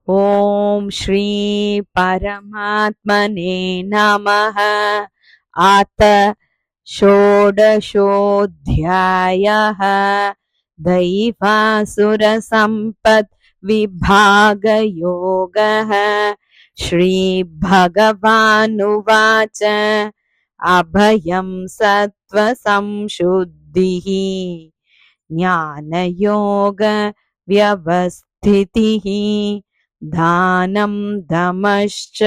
ॐ श्री परमात्मने नमः। अथ षोडशोऽध्यायः। दैवासुरसम्पद्विभागयोगः। श्रीभगवानुवाच अभयं सत्त्वसंशुद्धिः ज्ञानयोगव्यवस्थितिः दानं दमश्च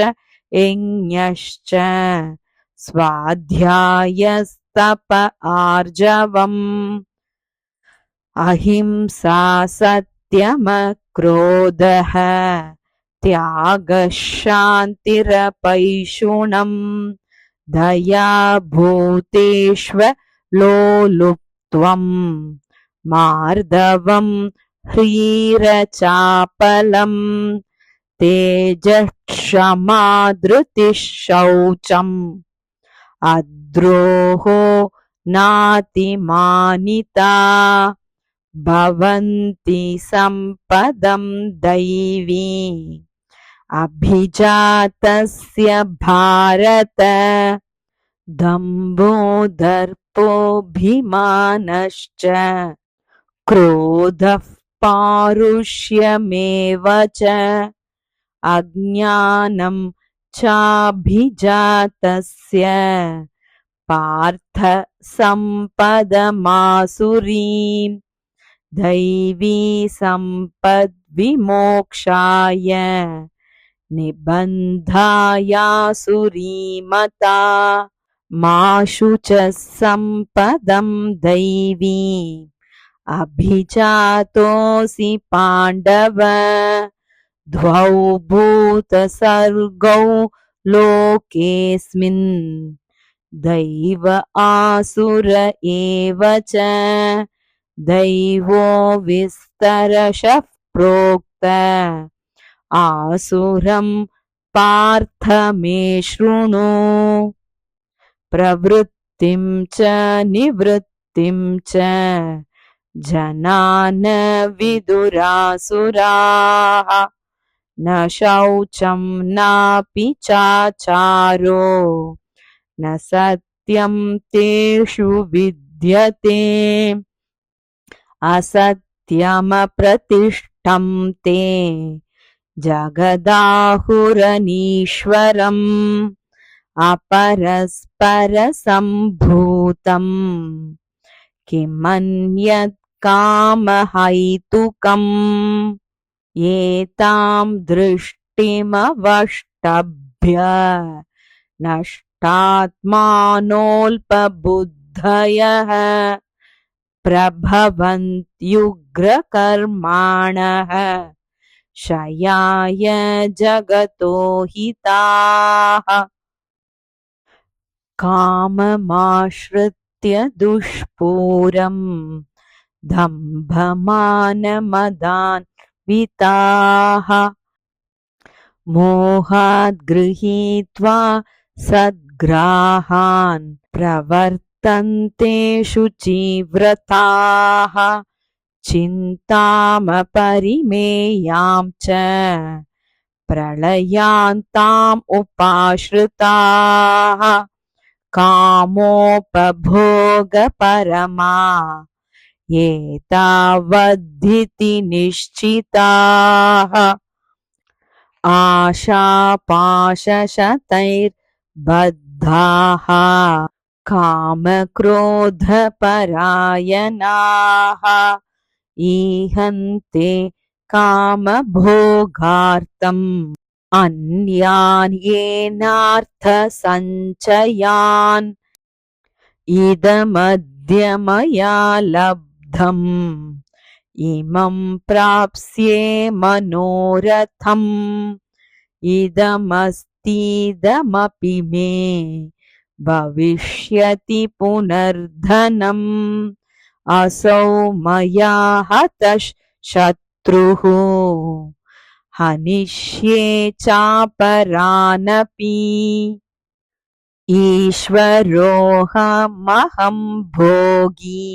यज्ञश्च स्वाध्यायस्तप आर्जवम् अहिंसा सत्यमक्रोधः त्यागः शान्तिरपैशुनम् दया भूतेष्वलोलुप्त्वम् मार्दवम् ह्रीरचापलम् तेजः क्षमा धृतिः शौचम् अद्रोहो नातिमानिता भवन्ति सम्पदं दैवी अभिजातस्य भारत दम्भो दर्पोऽभिमानश्च क्रोधः पारुष्यमेव च अज्ञानं चाभिजातस्य पार्थ सम्पदमासुरीं दैवी सम्पद्विमोक्षाय निबन्धायासुरीमता मा शुचः सम्पदं दैवी अभिजातोऽसि पाण्डव द्वौ भूतसर्गौ लोकेऽस्मिन् दैव आसुर एव च दैवो विस्तरशः प्रोक्त आसुरं पार्थ मे शृणु प्रवृत्तिं च निवृत्तिं च जनान विदुरासुराः न शौचं नापि चाचारो न सत्यं तेषु विद्यते असत्यमप्रतिष्ठं ते जगदाहुरनीश्वरम् अपरस्परसम्भूतम् किमन्यत् कामहैतुकम् एतां दृष्टिमवष्टभ्य नष्टात्मानोऽल्पबुद्धयः प्रभवन्त्युग्रकर्माणः क्षयाय जगतो हिताः काममाश्रित्य दुष्पूरम् दम्भमानमदान्विताः मोहाद् गृहीत्वा सद्ग्राहान् प्रवर्तन्ते शुचिव्रताः चिन्तामपरिमेयां च प्रलयान्ताम् उपाश्रिताः कामोपभोगपरमा एतावद्धिति निश्चिताः आशापाशशतैर्बद्धाः कामक्रोधपरायणाः ईहन्ते कामभोगार्थम् अन्यान् येनार्थसञ्चयान् इदमद्य मया लब्धम् इमं प्राप्स्ये मनोरथम् इदमस्तीदमपि मे भविष्यति पुनर्धनम् असौ मया हतः शत्रुः हनिष्ये चापरानपि ईश्वरोऽहमहं भोगी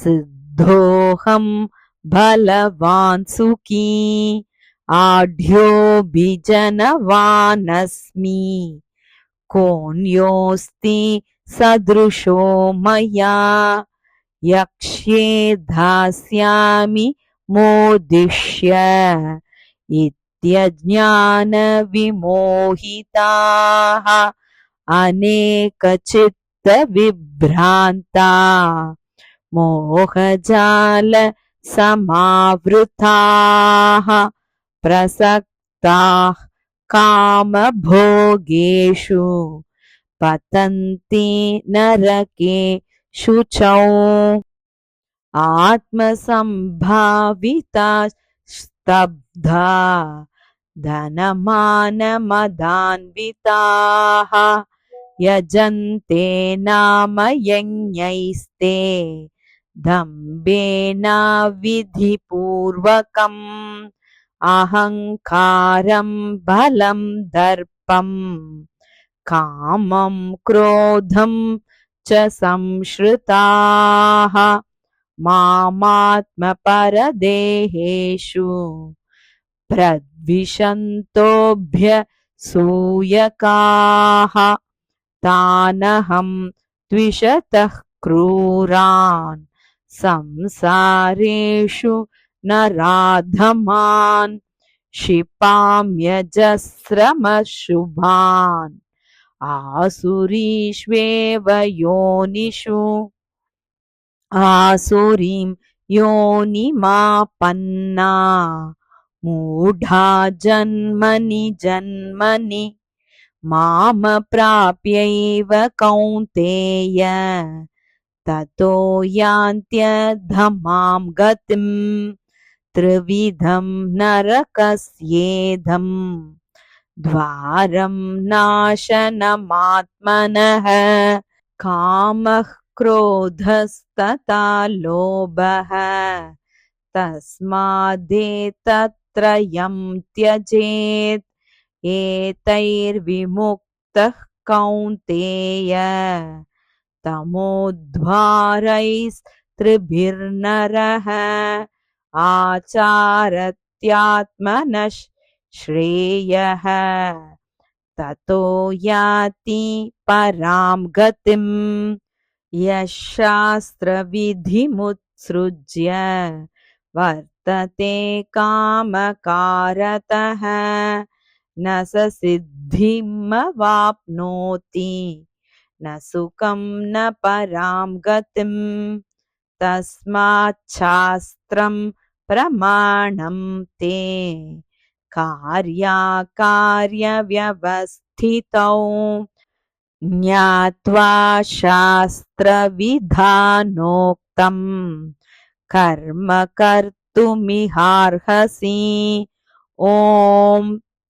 सिद्धोऽहं बलवान् सुखी आढ्योऽभिजनवानस्मि कोऽन्योऽस्ति सदृशो मया यक्ष्ये धास्यामि मोदिष्य इत्यज्ञानविमोहिताः अनेकचित्तविभ्रान्ता मोहजालसमावृताः प्रसक्ताः कामभोगेषु पतन्ति नरकेषु च आत्मसम्भाविता स्तब्धा धनमानमदान्विताः यजन्ते नाम यज्ञैस्ते दम्भेनाविधिपूर्वकम् अहङ्कारं बलं दर्पं कामं क्रोधं च संश्रिताः मामात्मपरदेहेषु प्रद्विषन्तोऽभ्यसूयकाः तानहं द्विषतः क्रूरान् संसारेषु नराधमान् क्षिपाम्यजस्रमशुभान् आसुरीष्वेव योनिषु आसुरीं योनिमापन्ना मूढा जन्मनि जन्मनि मामप्राप्यैव कौन्तेय ततो यान्त्यधमां गतिम् त्रिविधं नरकस्येदं द्वारं नाशनमात्मनः कामः क्रोधस्तथा लोभः तस्मादेतत्त्रयं त्यजेत् एतैर्विमुक्तः कौन्तेय तमोद्वारैस्त्रिभिर्नरः आचारत्यात्मनः श्रेयः ततो याति परां गतिम् यः शास्त्रविधिमुत्सृज्य वर्तते कामकारतः न स सिद्धिमवाप्नोति न सुखं न परां गतिम् तस्माच्छास्त्रं प्रमाणं ते कार्याकार्यव्यवस्थितौ ज्ञात्वा शास्त्रविधानोक्तं कर्म कर्तुमिहार्हसि ॐ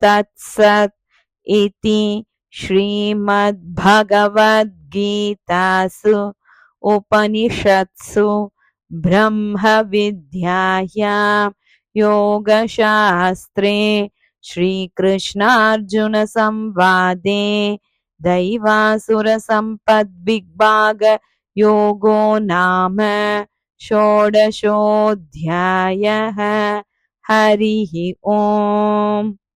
तत्सत् इति श्रीमद्भगवद्गीतासु उपनिषत्सु ब्रह्मविद्यायां योगशास्त्रे श्रीकृष्णार्जुनसंवादे दैवासुरसम्पद्विभागयोगो नाम षोडशोऽध्यायः हरिः ओम्।